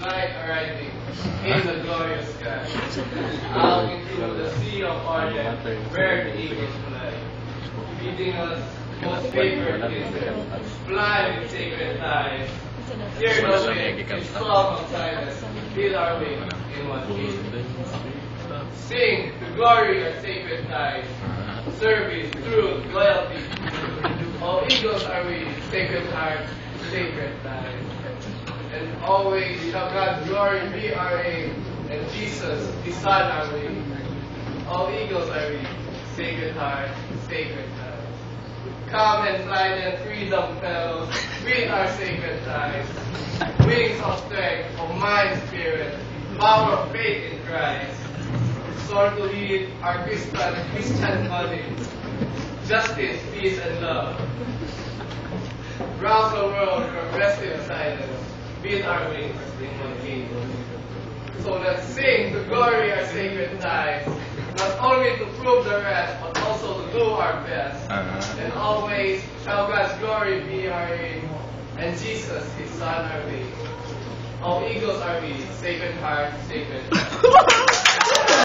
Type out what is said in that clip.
light arriving in the glorious sky. Out into the sea of Orient, where the eagles fly, feeding us most favored insects, fly with sacred ties. Fear no wind, in storm of silence, feel our wings in one piece. Sing the glory of sacred ties, service, truth, loyalty. All eagles are we, sacred heart, sacred ties. And always shall God's glory be our aim, and Jesus, His Son, our way. All eagles are we, sacred heart, sacred ties. Come and fly then, freedom fellows, with our sacred ties. Wings of strength, of mind, spirit, power of faith in Christ. Sword to lead our Christian body, justice, peace, and love. Rouse the world from restless silence, beat our wings in one beat. So let's sing to glory our sacred ties, not only to prove the rest, but also to do our best. And always shall God's glory be our aim, and Jesus, His Son, our way. All eagles are we, sacred heart, sacred.